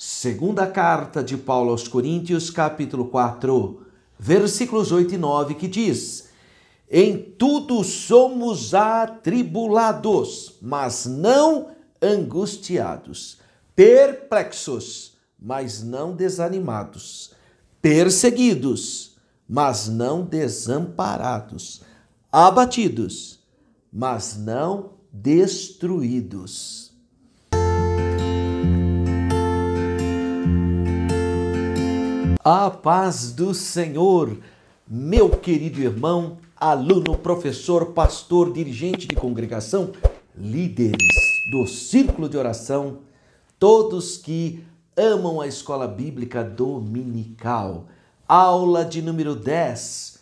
Segunda carta de Paulo aos Coríntios, capítulo 4, versículos 8 e 9, que diz: Em tudo somos atribulados, mas não angustiados, perplexos, mas não desanimados, perseguidos, mas não desamparados, abatidos, mas não destruídos. A paz do Senhor, meu querido irmão, aluno, professor, pastor, dirigente de congregação, líderes do círculo de oração, todos que amam a escola bíblica dominical. Aula de número 10.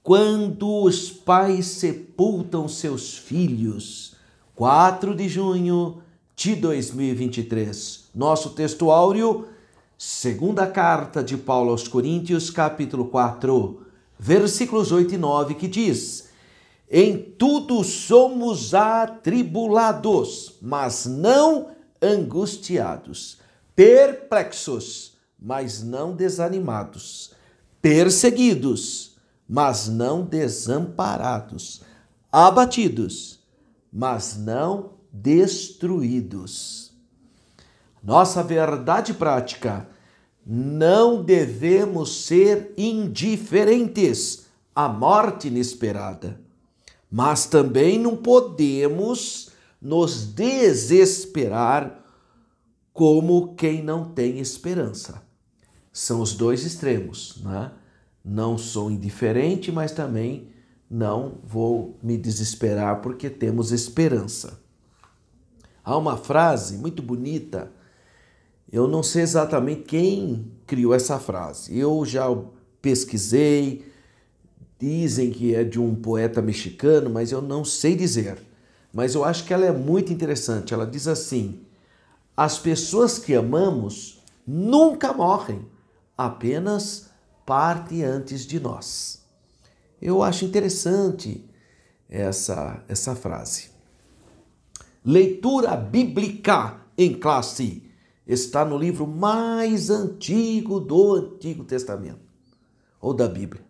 Quando os pais sepultam seus filhos. 4 de junho de 2023. Nosso texto áureo, segunda carta de Paulo aos Coríntios, capítulo 4, versículos 8 e 9, que diz: Em tudo somos atribulados, mas não angustiados, perplexos, mas não desanimados, perseguidos, mas não desamparados, abatidos, mas não destruídos. Nossa verdade prática: não devemos ser indiferentes à morte inesperada, mas também não podemos nos desesperar como quem não tem esperança. São os dois extremos, né? Não sou indiferente, mas também não vou me desesperar porque temos esperança. Há uma frase muito bonita. Eu não sei exatamente quem criou essa frase. Eu já pesquisei, dizem que é de um poeta mexicano, mas eu não sei dizer. Mas eu acho que ela é muito interessante. Ela diz assim: as pessoas que amamos nunca morrem, apenas partem antes de nós. Eu acho interessante essa frase. Leitura bíblica em classe. Está no livro mais antigo do Antigo Testamento, ou da Bíblia,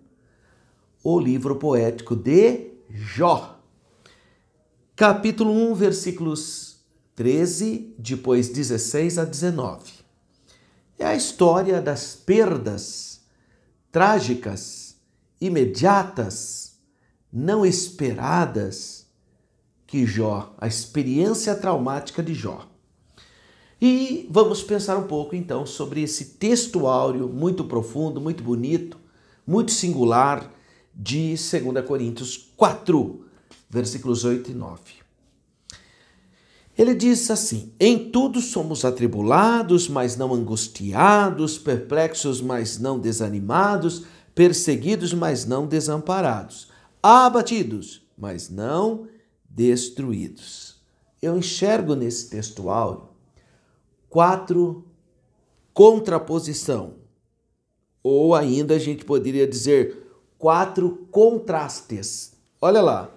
o livro poético de Jó. Capítulo 1, versículos 13, depois 16 a 19. É a história das perdas trágicas, imediatas, não esperadas que Jó, a experiência traumática de Jó. E vamos pensar um pouco então sobre esse texto áureo muito profundo, muito bonito, muito singular de 2 Coríntios 4, versículos 8 e 9. Ele diz assim: Em tudo somos atribulados, mas não angustiados, perplexos, mas não desanimados, perseguidos, mas não desamparados, abatidos, mas não destruídos. Eu enxergo nesse texto áureo 4 contraposição, ou ainda a gente poderia dizer 4 contrastes. Olha lá,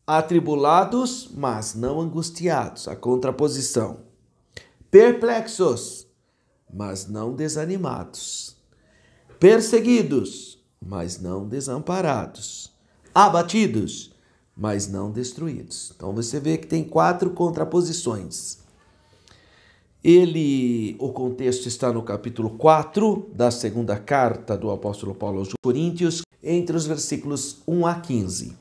atribulados, mas não angustiados, a contraposição. Perplexos, mas não desanimados. Perseguidos, mas não desamparados. Abatidos, mas não destruídos. Então você vê que tem 4 contraposições. O contexto está no capítulo 4 da segunda carta do apóstolo Paulo aos Coríntios, entre os versículos 1 a 15.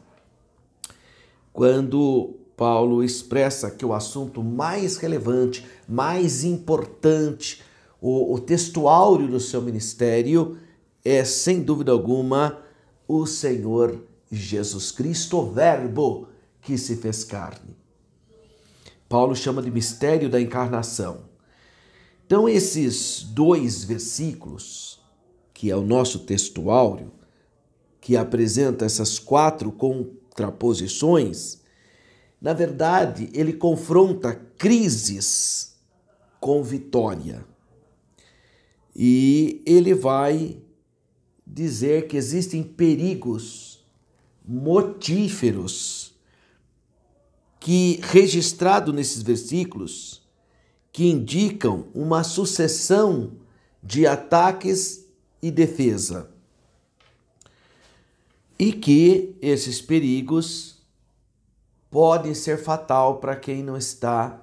Quando Paulo expressa que o assunto mais relevante, mais importante, o texto áureo do seu ministério é, sem dúvida alguma, o Senhor Jesus Cristo, o Verbo que se fez carne. Paulo chama de mistério da encarnação. Então, esses 2 versículos, que é o nosso texto áureo, que apresenta essas 4 contraposições, na verdade, ele confronta crises com vitória. E ele vai dizer que existem perigos mortíferos que, registrado nesses versículos, que indicam uma sucessão de ataques e defesa. E que esses perigos podem ser fatal para quem não está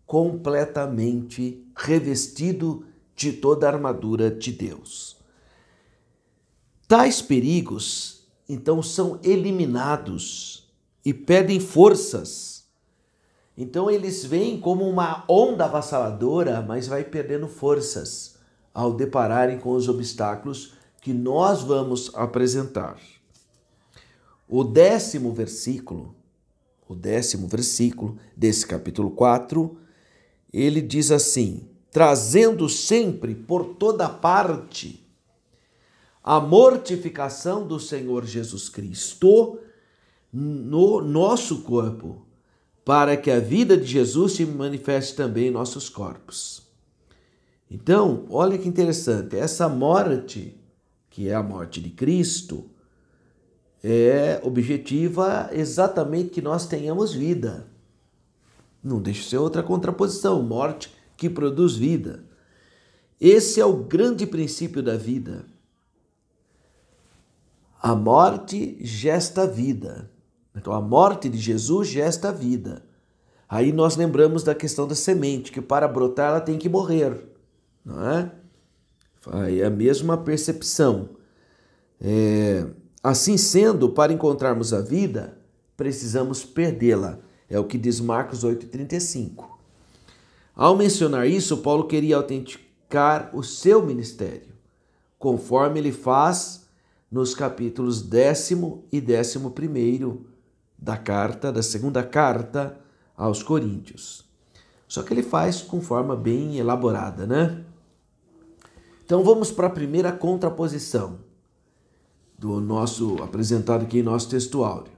completamente revestido de toda a armadura de Deus. Tais perigos, então, são eliminados e pedem forças. Então eles vêm como uma onda avassaladora, mas vai perdendo forças ao depararem com os obstáculos que nós vamos apresentar. O décimo versículo desse capítulo 4, ele diz assim: trazendo sempre por toda parte a mortificação do Senhor Jesus Cristo no nosso corpo, para que a vida de Jesus se manifeste também em nossos corpos. Então, olha que interessante, essa morte, que é a morte de Cristo, é objetiva exatamente que nós tenhamos vida. Não deixa de ser outra contraposição, morte que produz vida. Esse é o grande princípio da vida. A morte gesta vida. Então, a morte de Jesus gesta vida. Aí nós lembramos da questão da semente, que para brotar ela tem que morrer, não é? Aí é a mesma percepção. Assim sendo, para encontrarmos a vida, precisamos perdê-la. É o que diz Marcos 8,35. Ao mencionar isso, Paulo queria autenticar o seu ministério, conforme ele faz nos capítulos 10º e 11º da segunda carta aos Coríntios. Só que ele faz com forma bem elaborada, né? Então vamos para a primeira contraposição do nosso apresentado aqui em nosso texto áureo,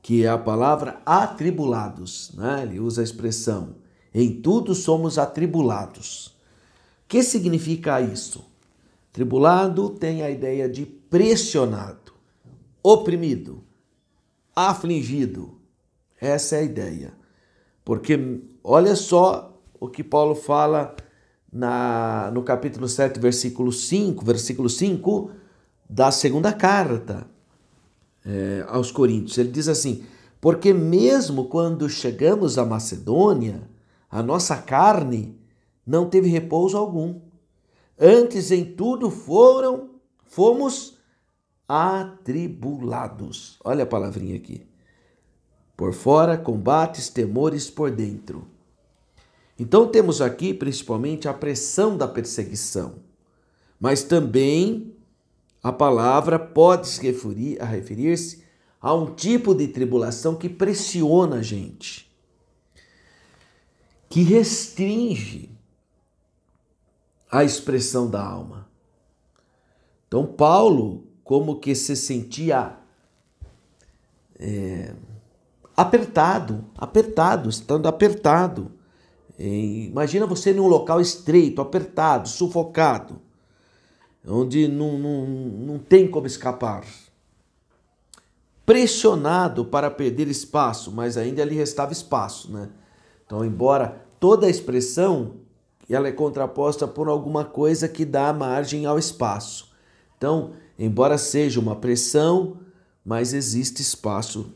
que é a palavra atribulados, né? Ele usa a expressão em tudo somos atribulados. O que significa isso? Tribulado tem a ideia de pressionado, oprimido, afligido. Essa é a ideia. Porque olha só o que Paulo fala no capítulo 7, versículo 5 da segunda carta aos Coríntios. Ele diz assim: porque mesmo quando chegamos à Macedônia, a nossa carne não teve repouso algum. Antes em tudo fomos atribulados. Olha a palavrinha aqui. Por fora, combates, temores por dentro. Então temos aqui principalmente a pressão da perseguição, mas também a palavra pode se referir-se a um tipo de tribulação que pressiona a gente, que restringe a expressão da alma. Então Paulo como que se sentia estando apertado. Imagina você num local estreito, apertado, sufocado, onde não tem como escapar. Pressionado para perder espaço, mas ainda lhe restava espaço, né? Então, embora toda a expressão ela é contraposta por alguma coisa que dá margem ao espaço. Então, embora seja uma pressão, mas existe espaço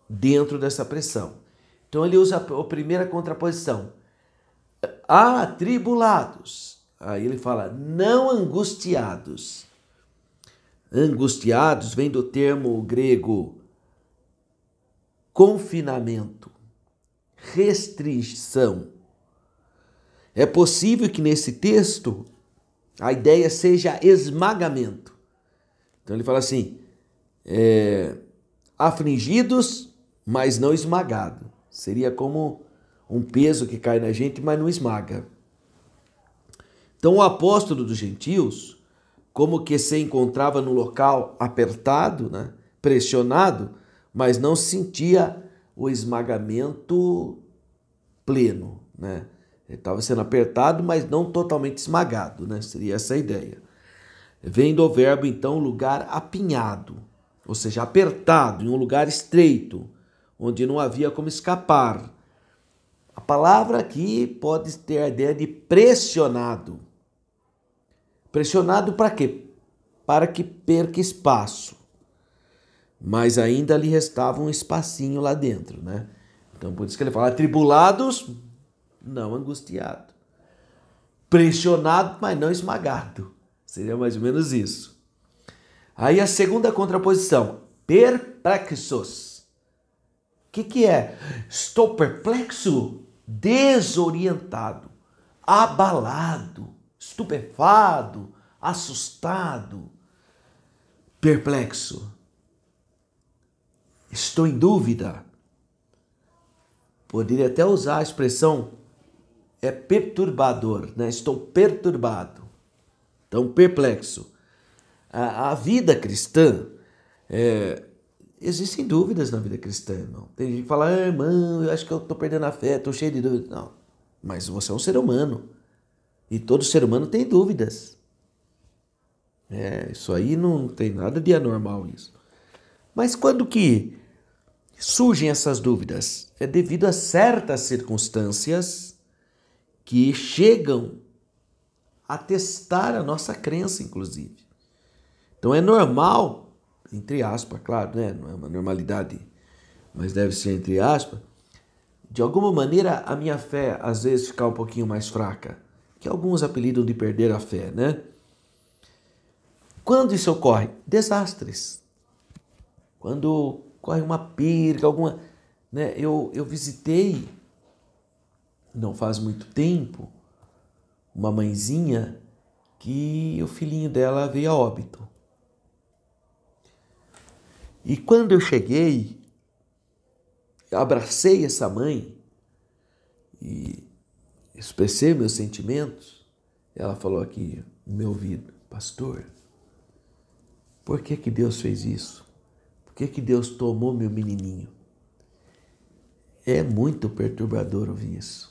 dentro dessa pressão. Então ele usa a primeira contraposição. Atribulados. Aí ele fala, não angustiados. Angustiados vem do termo grego confinamento, restrição. É possível que nesse texto a ideia seja esmagamento. Então ele fala assim, afligidos, mas não esmagado. Seria como um peso que cai na gente, mas não esmaga. Então o apóstolo dos gentios, como que se encontrava no local apertado, né, pressionado, mas não sentia o esmagamento pleno, né? Ele estava sendo apertado, mas não totalmente esmagado, né? Seria essa a ideia. Vem do verbo, então, lugar apinhado, ou seja, apertado, em um lugar estreito, onde não havia como escapar. A palavra aqui pode ter a ideia de pressionado. Pressionado para quê? Para que perca espaço. Mas ainda lhe restava um espacinho lá dentro, né? Então por isso que ele fala atribulados, não angustiado. Pressionado, mas não esmagado. Seria mais ou menos isso. Aí a segunda contraposição, perplexos. O que é? Estou perplexo, desorientado, abalado, estupefado, assustado, perplexo. Estou em dúvida. Poderia até usar a expressão perturbador, né? Estou perturbado. Então, perplexo. A vida cristã, existem dúvidas na vida cristã, irmão. Tem gente que fala, irmão, eu acho que eu estou perdendo a fé, estou cheio de dúvidas. Não, mas você é um ser humano. E todo ser humano tem dúvidas. Isso aí não tem nada de anormal isso. Mas quando que surgem essas dúvidas? É devido a certas circunstâncias que chegam a testar a nossa crença, inclusive. Então é normal, entre aspas, claro, né? Não é uma normalidade, mas deve ser entre aspas, de alguma maneira a minha fé às vezes ficar um pouquinho mais fraca, que alguns apelidam de perder a fé, né? Quando isso ocorre? Desastres. Quando ocorre uma perca, alguma... né? Eu visitei, não faz muito tempo, uma mãezinha que o filhinho dela veio a óbito. E quando eu cheguei, eu abracei essa mãe e expressei meus sentimentos. Ela falou aqui no meu ouvido, pastor, por que Deus fez isso? Por que Deus tomou meu menininho? É muito perturbador ouvir isso.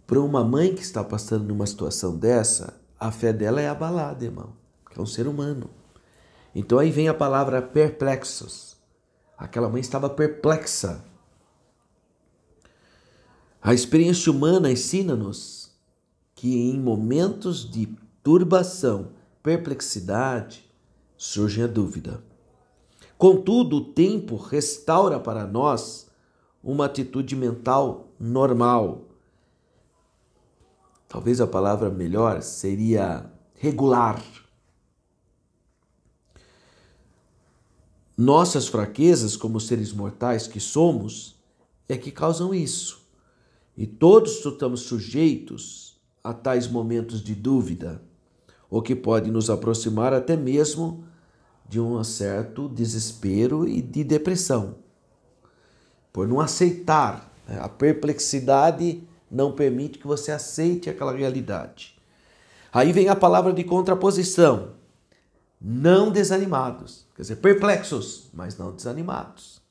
Para uma mãe que está passando numa situação dessa, a fé dela é abalada, irmão, porque é um ser humano. Então aí vem a palavra perplexos. Aquela mãe estava perplexa. A experiência humana ensina-nos que em momentos de turbação, perplexidade, surge a dúvida. Contudo, o tempo restaura para nós uma atitude mental normal. Talvez a palavra melhor seria regular. Nossas fraquezas, como seres mortais que somos, é que causam isso. E todos estamos sujeitos a tais momentos de dúvida, o que pode nos aproximar até mesmo de um certo desespero e de depressão. Por não aceitar, a perplexidade não permite que você aceite aquela realidade. Aí vem a palavra de contraposição. Não desanimados, quer dizer, perplexos, mas não desanimados.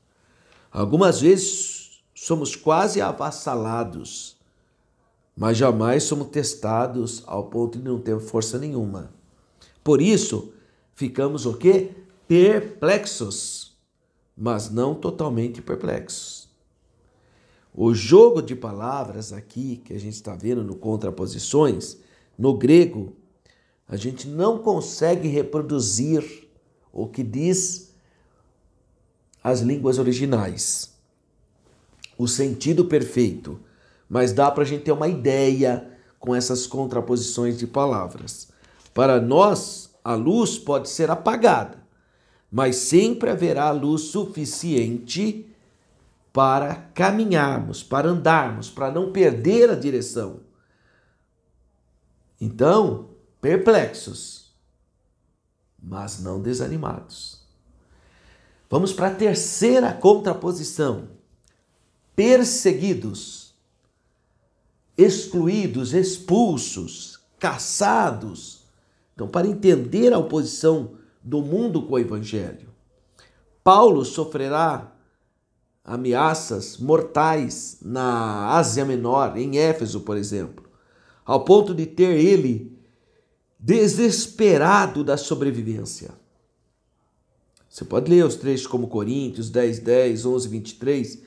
Algumas vezes somos quase avassalados, mas jamais somos testados ao ponto de não ter força nenhuma. Por isso, ficamos o quê? Perplexos, mas não totalmente perplexos. O jogo de palavras aqui, que a gente está vendo no contraposições, no grego, a gente não consegue reproduzir o que diz as línguas originais, o sentido perfeito, mas dá para a gente ter uma ideia com essas contraposições de palavras. Para nós, a luz pode ser apagada, mas sempre haverá luz suficiente para caminharmos, para andarmos, para não perder a direção. Então, perplexos, mas não desanimados. Vamos para a terceira contraposição. Perseguidos, excluídos, expulsos, caçados. Então, para entender a oposição do mundo com o Evangelho, Paulo sofrerá ameaças mortais na Ásia Menor, em Éfeso, por exemplo, ao ponto de ter ele desesperado da sobrevivência. Você pode ler os trechos como Coríntios 10:10, 11:23,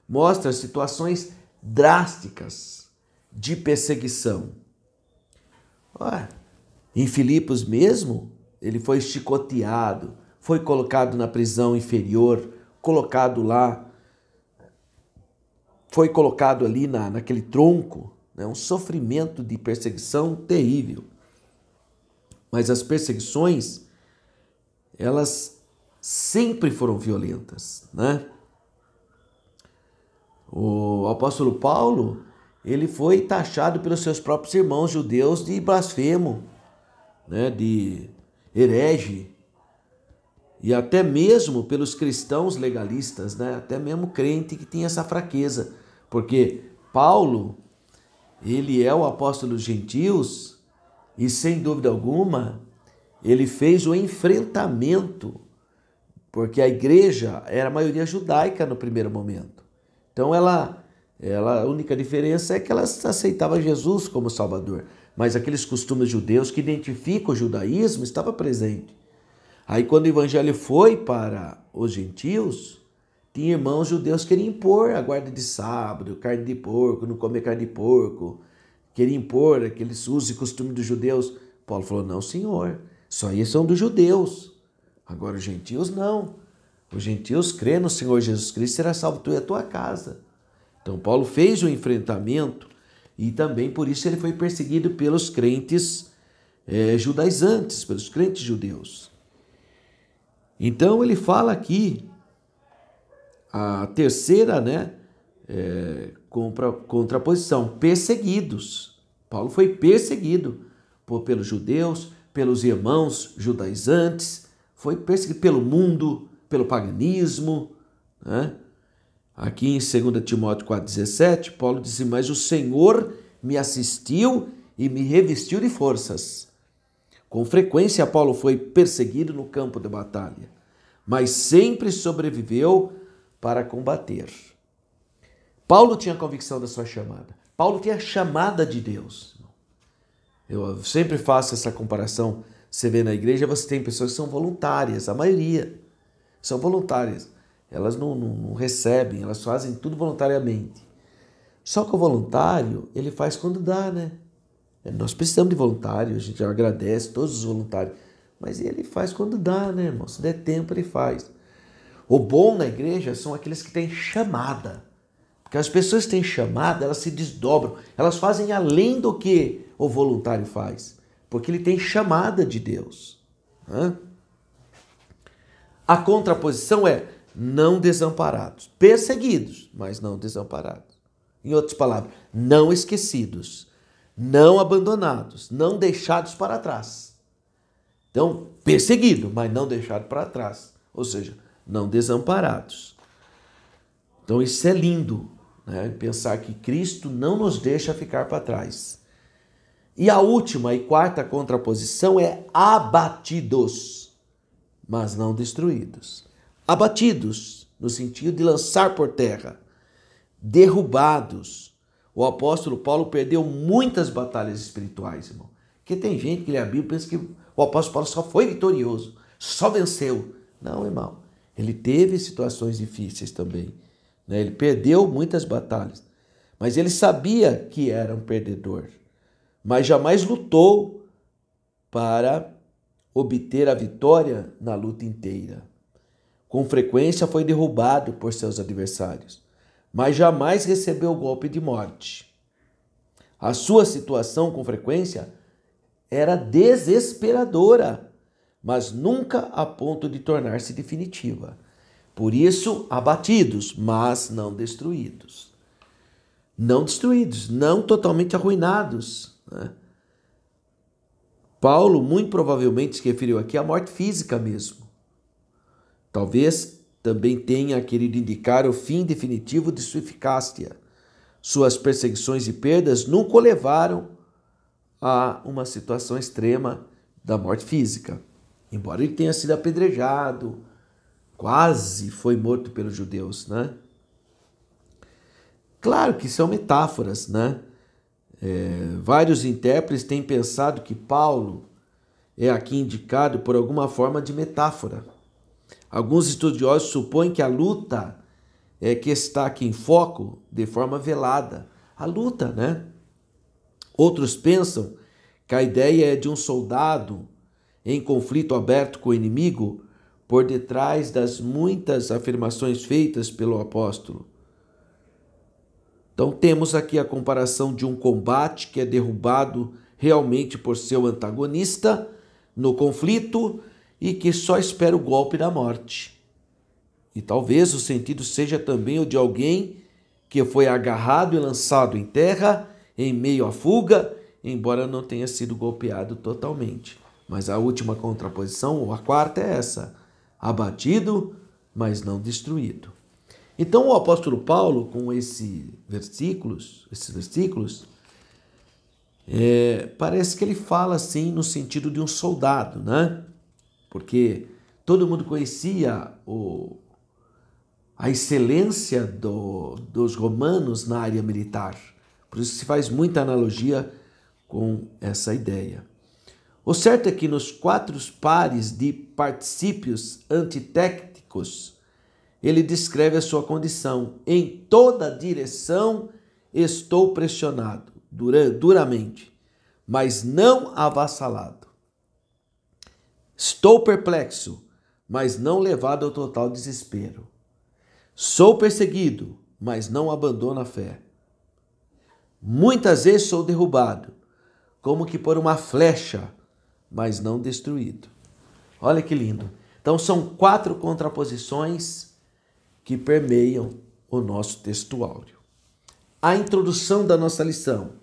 mostra situações drásticas de perseguição. Em Filipos mesmo, ele foi chicoteado, foi colocado na prisão inferior, foi colocado ali naquele tronco, né? Um sofrimento de perseguição terrível. Mas as perseguições, elas sempre foram violentas, né? O apóstolo Paulo, ele foi taxado pelos seus próprios irmãos judeus de blasfemo, né? De herege, e até mesmo pelos cristãos legalistas, né? Até mesmo crente que tinha essa fraqueza, porque Paulo, ele é o apóstolo dos gentios e, sem dúvida alguma, ele fez o enfrentamento, porque a igreja era a maioria judaica no primeiro momento. Então a única diferença é que ela aceitava Jesus como Salvador, mas aqueles costumes judeus que identificam o judaísmo estava presente. Aí quando o evangelho foi para os gentios, tinha irmãos judeus que queriam impor a guarda de sábado, carne de porco, não comer carne de porco, queriam impor aqueles usos e costumes dos judeus. Paulo falou, não senhor, só isso são dos judeus, agora os gentios não. Os gentios crê no Senhor Jesus Cristo, será salvo tu e a tua casa. Então Paulo fez o enfrentamento e também por isso ele foi perseguido pelos crentes judaizantes, pelos crentes judeus. Então ele fala aqui a terceira, contraposição, perseguidos. Paulo foi perseguido pelos judeus, pelos irmãos judaizantes, foi perseguido pelo mundo, pelo paganismo, né? Aqui em 2 Timóteo 4,17, Paulo diz, mas o Senhor me assistiu e me revestiu de forças. Com frequência, Paulo foi perseguido no campo de batalha, mas sempre sobreviveu para combater. Paulo tinha convicção da sua chamada. Paulo tinha a chamada de Deus. Eu sempre faço essa comparação. Você vê na igreja, você tem pessoas que são voluntárias, a maioria são voluntárias. Elas não recebem, elas fazem tudo voluntariamente. Só que o voluntário, ele faz quando dá, né? Nós precisamos de voluntário, a gente agradece todos os voluntários, mas ele faz quando dá, né, irmão? Se der tempo, ele faz. O bom na igreja são aqueles que têm chamada, porque as pessoas que têm chamada, elas se desdobram, elas fazem além do que o voluntário faz, porque ele tem chamada de Deus. A contraposição é não desamparados, perseguidos, mas não desamparados. Em outras palavras, não esquecidos, não abandonados, não deixados para trás. Então, perseguido, mas não deixado para trás. Ou seja, não desamparados. Então, isso é lindo, né? Pensar que Cristo não nos deixa ficar para trás. E a última e quarta contraposição é abatidos, mas não destruídos. Abatidos, no sentido de lançar por terra. Derrubados. O apóstolo Paulo perdeu muitas batalhas espirituais, irmão. Porque tem gente que lê a Bíblia e pensa que o apóstolo Paulo só foi vitorioso, só venceu. Não, irmão. Ele teve situações difíceis também, né? Ele perdeu muitas batalhas. Mas ele sabia que era um perdedor. Mas jamais lutou para obter a vitória na luta inteira. Com frequência foi derrubado por seus adversários, mas jamais recebeu o golpe de morte. A sua situação, com frequência, era desesperadora, mas nunca a ponto de tornar-se definitiva. Por isso, abatidos, mas não destruídos. Não destruídos, não totalmente arruinados, né? Paulo, muito provavelmente, se referiu aqui à morte física mesmo. Talvez também tenha querido indicar o fim definitivo de sua eficácia. Suas perseguições e perdas nunca o levaram a uma situação extrema da morte física. Embora ele tenha sido apedrejado, quase foi morto pelos judeus, né? Claro que são metáforas, né? Vários intérpretes têm pensado que Paulo é aqui indicado por alguma forma de metáfora. Alguns estudiosos supõem que a luta que está aqui em foco de forma velada. A luta, né? Outros pensam que a ideia é de um soldado em conflito aberto com o inimigo por detrás das muitas afirmações feitas pelo apóstolo. Então temos aqui a comparação de um combate que é derrubado realmente por seu antagonista no conflito e que só espera o golpe da morte. E talvez o sentido seja também o de alguém que foi agarrado e lançado em terra em meio à fuga, embora não tenha sido golpeado totalmente. Mas a última contraposição, ou a quarta, é essa: abatido, mas não destruído. Então o apóstolo Paulo, com esses versículos, parece que ele fala assim no sentido de um soldado, né? Porque todo mundo conhecia a excelência dos romanos na área militar. Por isso se faz muita analogia com essa ideia. O certo é que nos 4 pares de particípios antitéticos, ele descreve a sua condição. Em toda direção estou pressionado, duramente, mas não avassalado. Estou perplexo, mas não levado ao total desespero. Sou perseguido, mas não abandono a fé. Muitas vezes sou derrubado, como que por uma flecha, mas não destruído. Olha que lindo. Então são 4 contraposições que permeiam o nosso textuário. A introdução da nossa lição.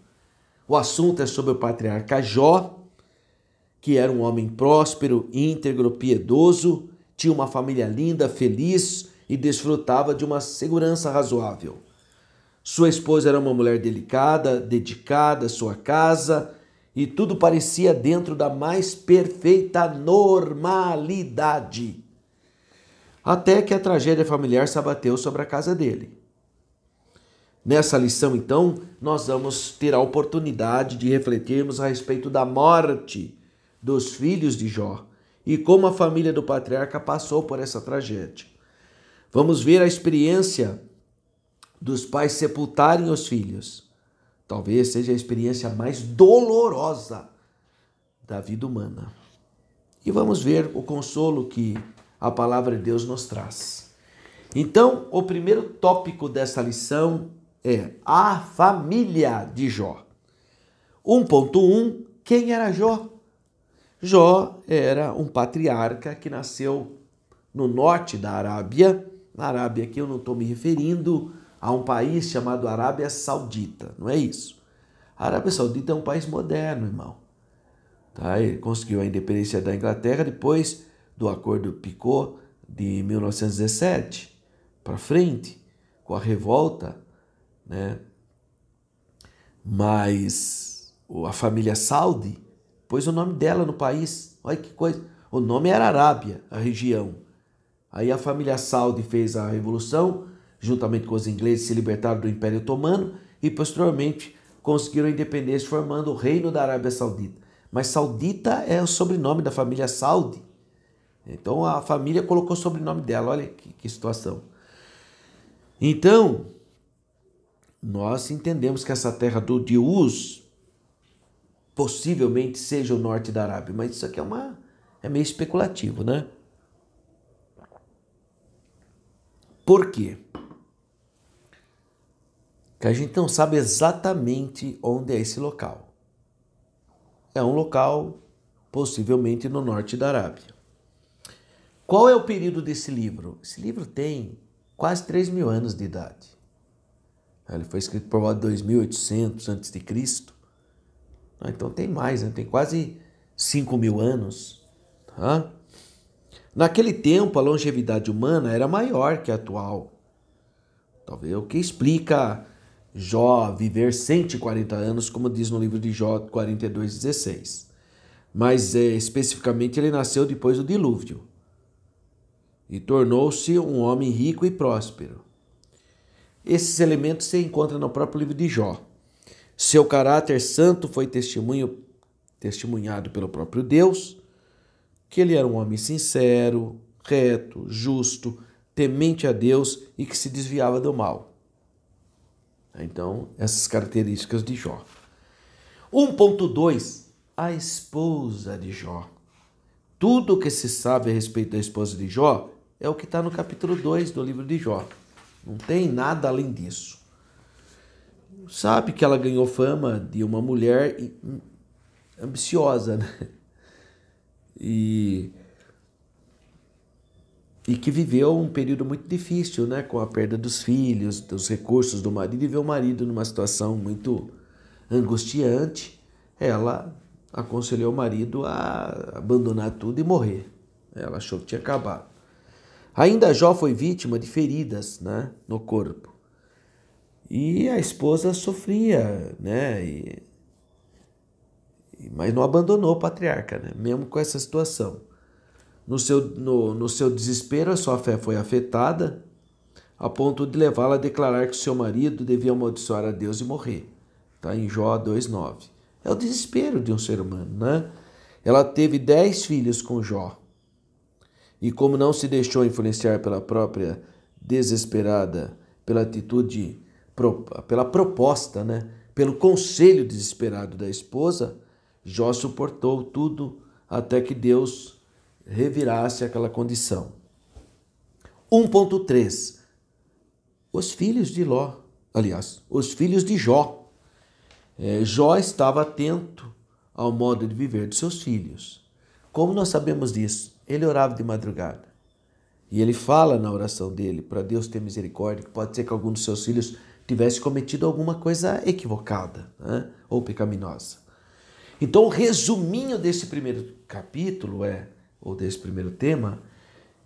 O assunto é sobre o patriarca Jó, que era um homem próspero, íntegro, piedoso, tinha uma família linda, feliz e desfrutava de uma segurança razoável. Sua esposa era uma mulher delicada, dedicada à sua casa, e tudo parecia dentro da mais perfeita normalidade. Até que a tragédia familiar se abateu sobre a casa dele. Nessa lição, então, nós vamos ter a oportunidade de refletirmos a respeito da morte dos filhos de Jó e como a família do patriarca passou por essa tragédia. Vamos ver a experiência dos pais sepultarem os filhos. Talvez seja a experiência mais dolorosa da vida humana. E vamos ver o consolo que a palavra de Deus nos traz. Então, o primeiro tópico dessa lição é a família de Jó. 1.1, quem era Jó? Jó era um patriarca que nasceu no norte da Arábia. Na Arábia aqui eu não estou me referindo a um país chamado Arábia Saudita, não é isso. A Arábia Saudita é um país moderno, irmão. Tá? Ele conseguiu a independência da Inglaterra depois do Acordo Picot de 1917 para frente, com a revolta, né? Mas a família Saudi pôs o nome dela no país. Olha que coisa. O nome era Arábia, a região. Aí a família Saudi fez a revolução, juntamente com os ingleses, se libertaram do Império Otomano e posteriormente conseguiram a independência formando o Reino da Arábia Saudita. Mas Saudita é o sobrenome da família Saudi. Então a família colocou o sobrenome dela. Olha que situação. Então, nós entendemos que essa terra de Uz possivelmente seja o norte da Arábia, mas isso aqui é meio especulativo, né? Por quê? Que a gente não sabe exatamente onde é esse local. É um local possivelmente no norte da Arábia. Qual é o período desse livro? Esse livro tem quase 3.000 anos de idade. Ele foi escrito por volta de 2800 a.C. Então tem mais, né? Tem quase 5.000 anos. Tá? Naquele tempo, a longevidade humana era maior que a atual. Talvez o que explica Jó viver 140 anos, como diz no livro de Jó 42:16. Mas especificamente ele nasceu depois do dilúvio e tornou-se um homem rico e próspero. Esses elementos se encontram no próprio livro de Jó. Seu caráter santo foi testemunhado pelo próprio Deus, que ele era um homem sincero, reto, justo, temente a Deus e que se desviava do mal. Então, essas características de Jó. 1.2, a esposa de Jó. Tudo o que se sabe a respeito da esposa de Jó é o que está no capítulo 2 do livro de Jó. Não tem nada além disso. Sabe que ela ganhou fama de uma mulher ambiciosa, né? E que viveu um período muito difícil, né? Com a perda dos filhos, dos recursos do marido, e vê o marido numa situação muito angustiante. Ela aconselhou o marido a abandonar tudo e morrer. Ela achou que tinha acabado. Ainda Jó foi vítima de feridas, né, no corpo. E a esposa sofria, né? Mas não abandonou o patriarca, né? Mesmo com essa situação. No seu desespero, a sua fé foi afetada, a ponto de levá-la a declarar que o seu marido devia amaldiçoar a Deus e morrer. Está em Jó 2,9. É o desespero de um ser humano, né? Ela teve 10 filhos com Jó. E como não se deixou influenciar pela própria desesperada, pela atitude, pela proposta, né? Pelo conselho desesperado da esposa, Jó suportou tudo até que Deus revirasse aquela condição. 1.3. Os filhos de Ló, aliás, os filhos de Jó. Jó estava atento ao modo de viver de seus filhos. Como nós sabemos disso? Ele orava de madrugada. E ele fala na oração dele, para Deus ter misericórdia, que pode ser que algum dos seus filhos tivesse cometido alguma coisa equivocada, né? Ou pecaminosa. Então, o resuminho desse primeiro capítulo ou desse primeiro tema,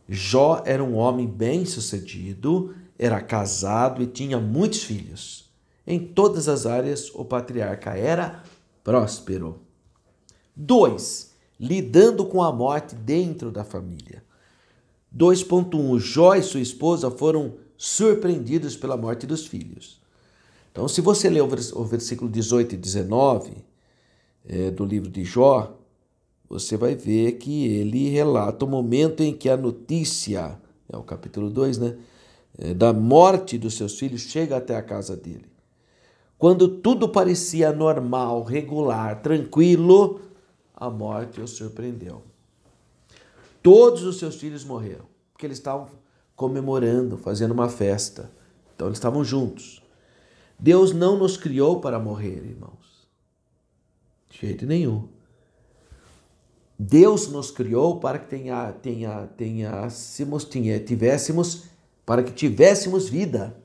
Jó era um homem bem-sucedido, era casado e tinha muitos filhos. Em todas as áreas, o patriarca era próspero. 2. Lidando com a morte dentro da família. 2.1. Jó e sua esposa foram surpreendidos pela morte dos filhos. Então, se você ler o versículo 18 e 19 do livro de Jó, você vai ver que ele relata o momento em que a notícia, é o capítulo 2, né, da morte dos seus filhos chega até a casa dele. Quando tudo parecia normal, regular, tranquilo, a morte o surpreendeu. Todos os seus filhos morreram, porque eles estavam comemorando, fazendo uma festa. Então eles estavam juntos. Deus não nos criou para morrer, irmãos. De jeito nenhum. Deus nos criou para que tivéssemos vida.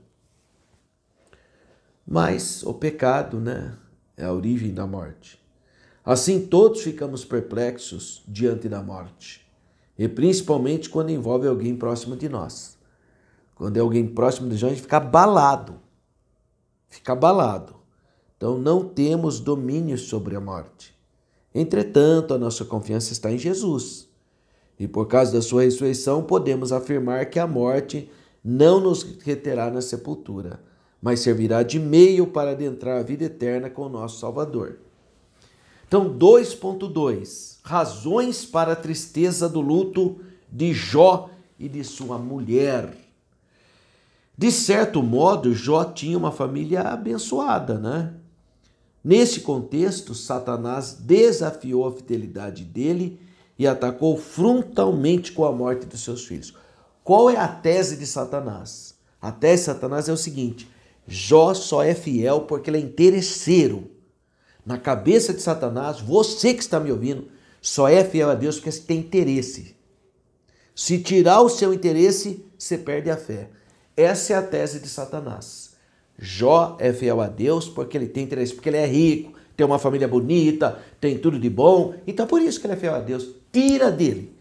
Mas o pecado, né, é a origem da morte. Assim todos ficamos perplexos diante da morte. E principalmente quando envolve alguém próximo de nós. Quando é alguém próximo de nós, a gente fica abalado. Fica abalado. Então não temos domínio sobre a morte. Entretanto, a nossa confiança está em Jesus. E por causa da sua ressurreição, podemos afirmar que a morte não nos reterá na sepultura, mas servirá de meio para adentrar a vida eterna com o nosso Salvador. Então, 2.2. Razões para a tristeza do luto de Jó e de sua mulher. De certo modo, Jó tinha uma família abençoada, né? Nesse contexto, Satanás desafiou a fidelidade dele e atacou frontalmente com a morte dos seus filhos. Qual é a tese de Satanás? A tese de Satanás é o seguinte: Jó só é fiel porque ele é interesseiro. Na cabeça de Satanás, você que está me ouvindo, só é fiel a Deus porque você tem interesse. Se tirar o seu interesse, você perde a fé. Essa é a tese de Satanás. Jó é fiel a Deus porque ele tem interesse, porque ele é rico, tem uma família bonita, tem tudo de bom. Então por isso que ele é fiel a Deus. Tira dele.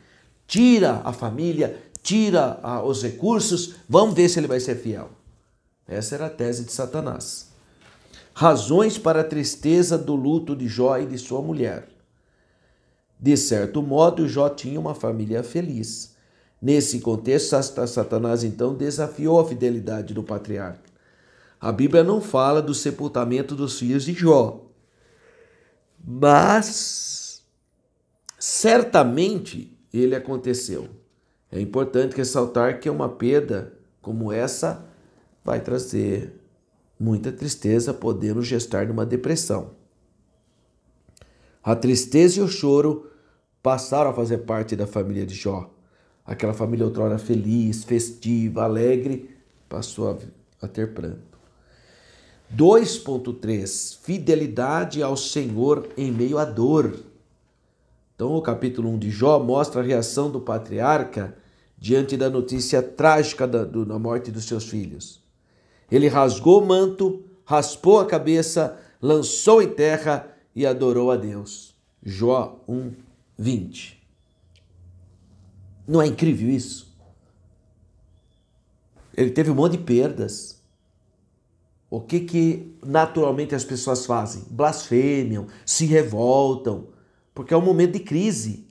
Tira a família, tira os recursos, vamos ver se ele vai ser fiel. Essa era a tese de Satanás. Razões para a tristeza do luto de Jó e de sua mulher. De certo modo, Jó tinha uma família feliz. Nesse contexto, Satanás então desafiou a fidelidade do patriarca. A Bíblia não fala do sepultamento dos filhos de Jó, mas certamente ele aconteceu. É importante ressaltar que uma perda como essa vai trazer muita tristeza, podendo gestar numa depressão. A tristeza e o choro passaram a fazer parte da família de Jó. Aquela família outrora feliz, festiva, alegre, passou a ter pranto. 2.3. Fidelidade ao Senhor em meio à dor. Então, o capítulo 1 de Jó mostra a reação do patriarca diante da notícia trágica da morte dos seus filhos. Ele rasgou o manto, raspou a cabeça, lançou em terra e adorou a Deus. Jó 1:20. Não é incrível isso? Ele teve um monte de perdas. O que naturalmente as pessoas fazem? Blasfêmiam, se revoltam, porque é um momento de crise.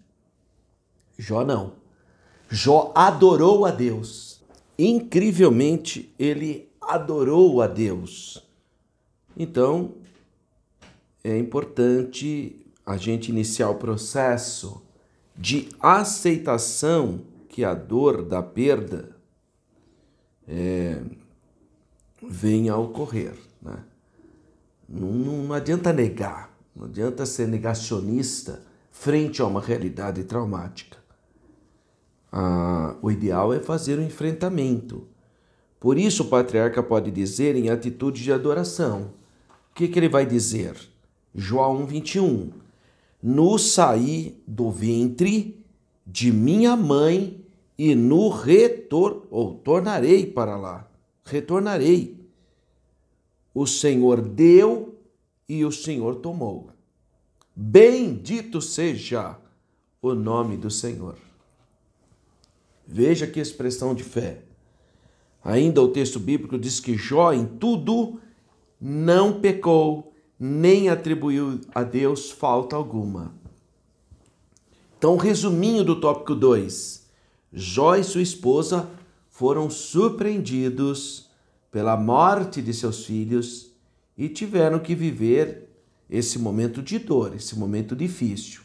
Jó não. Jó adorou a Deus. Incrivelmente, ele adorou a Deus. Então, é importante a gente iniciar o processo de aceitação que a dor da perda venha a ocorrer, né? Não adianta negar, não adianta ser negacionista frente a uma realidade traumática. O ideal é fazer um enfrentamento. Por isso o patriarca pode dizer em atitude de adoração. O que ele vai dizer? Jó 1:21. No saí do ventre de minha mãe e no tornarei para lá. Retornarei. O Senhor deu e o Senhor tomou. Bendito seja o nome do Senhor. Veja que expressão de fé. Ainda o texto bíblico diz que Jó em tudo não pecou, nem atribuiu a Deus falta alguma. Então, resuminho do tópico 2. Jó e sua esposa foram surpreendidos pela morte de seus filhos e tiveram que viver esse momento de dor, esse momento difícil.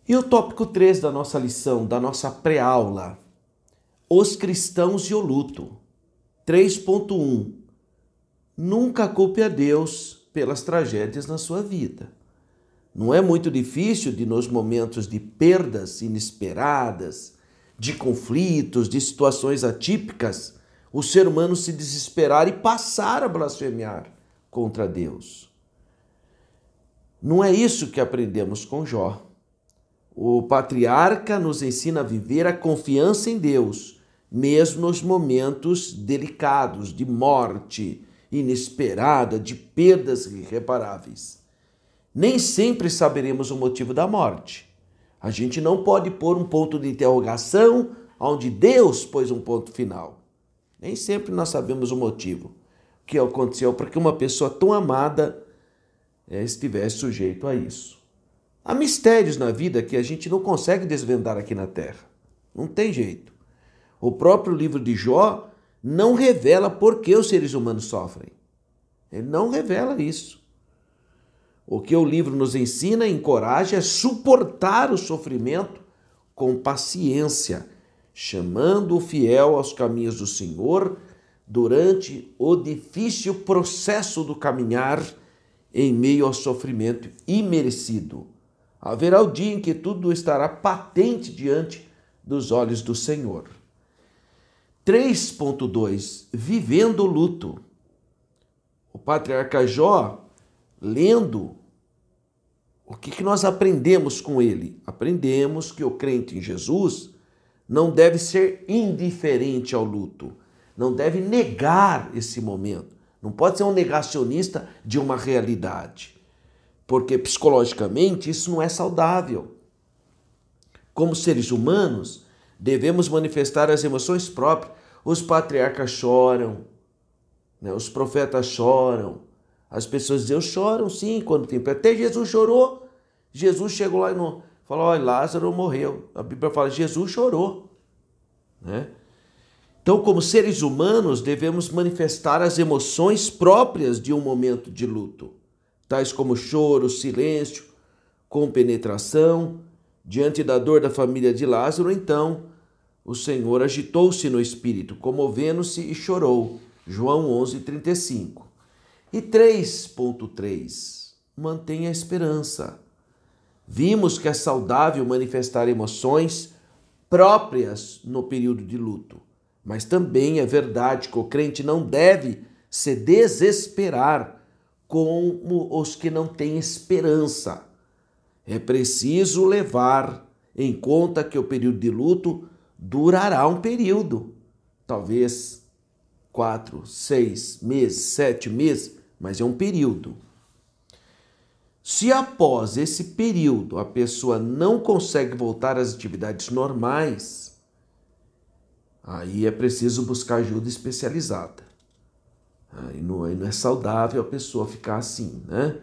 E o tópico 3 da nossa lição, da nossa pré-aula, os cristãos e o luto. 3.1. Nunca culpe a Deus pelas tragédias na sua vida. Não é muito difícil de, nos momentos de perdas inesperadas, de conflitos, de situações atípicas, o ser humano se desesperar e passar a blasfemiar contra Deus. Não é isso que aprendemos com Jó. O patriarca nos ensina a viver a confiança em Deus, mesmo nos momentos delicados de morte inesperada, de perdas irreparáveis. Nem sempre saberemos o motivo da morte. A gente não pode pôr um ponto de interrogação onde Deus pôs um ponto final. Nem sempre nós sabemos o motivo. O que aconteceu para que uma pessoa tão amada estivesse sujeito a isso. Há mistérios na vida que a gente não consegue desvendar aqui na Terra. Não tem jeito. O próprio livro de Jó não revela por que os seres humanos sofrem. Ele não revela isso. O que o livro nos ensina e encoraja é suportar o sofrimento com paciência, chamando o fiel aos caminhos do Senhor durante o difícil processo do caminhar em meio ao sofrimento imerecido. Haverá o dia em que tudo estará patente diante dos olhos do Senhor. 3.2. Vivendo o luto. O patriarca Jó, lendo, o que nós aprendemos com ele? Aprendemos que o crente em Jesus não deve ser indiferente ao luto, não deve negar esse momento, não pode ser um negacionista de uma realidade, porque psicologicamente isso não é saudável. Como seres humanos, devemos manifestar as emoções próprias. Os patriarcas choram, os profetas choram, as pessoas dizem, eu choram sim quando tem perda. Até Jesus chorou. Jesus chegou lá e falou, olha, Lázaro morreu. A Bíblia fala, Jesus chorou. Então, como seres humanos, devemos manifestar as emoções próprias de um momento de luto, tais como choro, silêncio, compenetração. Diante da dor da família de Lázaro, então, o Senhor agitou-se no espírito, comovendo-se e chorou. João 11:35. E 3.3. Mantenha a esperança. Vimos que é saudável manifestar emoções próprias no período de luto, mas também é verdade que o crente não deve se desesperar como os que não têm esperança. É preciso levar em conta que o período de luto durará um período, talvez 4, 6 meses, 7 meses, mas é um período. Se após esse período a pessoa não consegue voltar às atividades normais, aí é preciso buscar ajuda especializada. Aí não é saudável a pessoa ficar assim, né?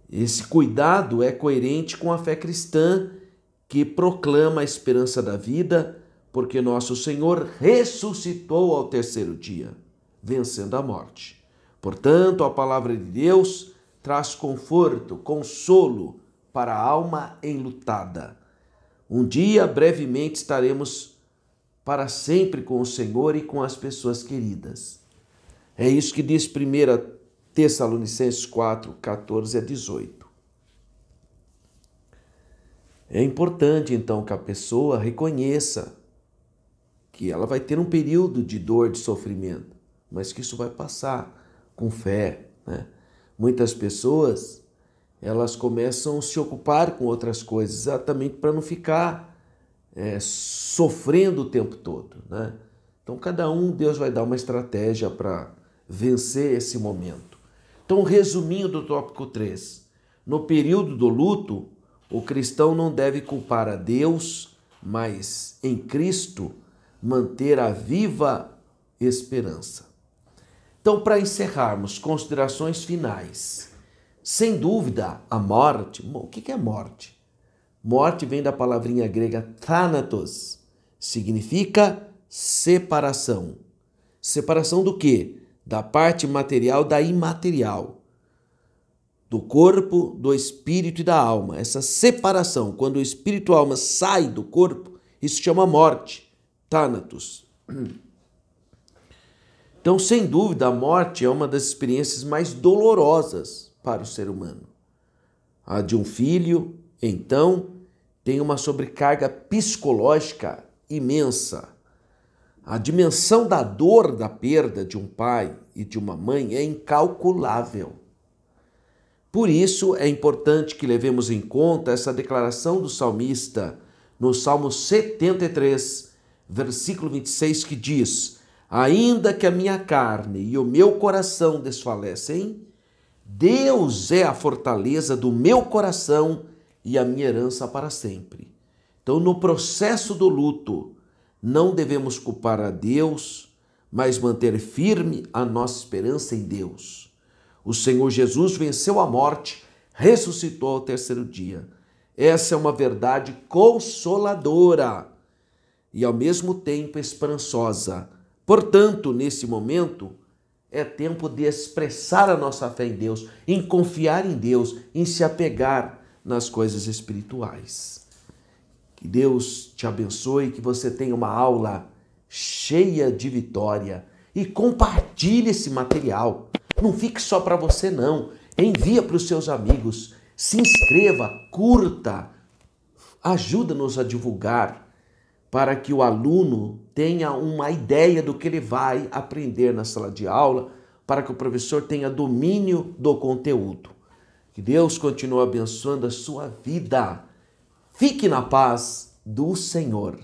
Esse cuidado é coerente com a fé cristã que proclama a esperança da vida, porque nosso Senhor ressuscitou ao terceiro dia, vencendo a morte. Portanto, a palavra de Deus traz conforto, consolo para a alma enlutada. Um dia, brevemente, estaremos para sempre com o Senhor e com as pessoas queridas. É isso que diz 1 Tessalonicenses 4, 14 a 18. É importante, então, que a pessoa reconheça que ela vai ter um período de dor, de sofrimento, mas que isso vai passar com fé, né? Muitas pessoas, elas começam a se ocupar com outras coisas, exatamente para não ficar sofrendo o tempo todo, né? Então, cada um, Deus vai dar uma estratégia para vencer esse momento. Então, resumindo do tópico 3, no período do luto, o cristão não deve culpar a Deus, mas em Cristo manter a viva esperança. Então, para encerrarmos, considerações finais. Sem dúvida, a morte... O que é morte? Morte vem da palavrinha grega thanatos. Significa separação. Separação do quê? Da parte material da imaterial. Do corpo, do espírito e da alma. Essa separação, quando o espírito e a alma saem do corpo, isso chama morte. Thanatos. Então, sem dúvida, a morte é uma das experiências mais dolorosas para o ser humano. A de um filho, então, tem uma sobrecarga psicológica imensa. A dimensão da dor da perda de um pai e de uma mãe é incalculável. Por isso, é importante que levemos em conta essa declaração do salmista no Salmo 73, versículo 26, que diz: ainda que a minha carne e o meu coração desfalecem, Deus é a fortaleza do meu coração e a minha herança para sempre. Então, no processo do luto, não devemos culpar a Deus, mas manter firme a nossa esperança em Deus. O Senhor Jesus venceu a morte, ressuscitou ao terceiro dia. Essa é uma verdade consoladora e, ao mesmo tempo, esperançosa. Portanto, nesse momento, é tempo de expressar a nossa fé em Deus, em confiar em Deus, em se apegar nas coisas espirituais. Que Deus te abençoe, que você tenha uma aula cheia de vitória e compartilhe esse material. Não fique só para você, não. Envia para os seus amigos. Se inscreva, curta, ajuda-nos a divulgar para que o aluno tenha uma ideia do que ele vai aprender na sala de aula, para que o professor tenha domínio do conteúdo. Que Deus continue abençoando a sua vida. Fique na paz do Senhor.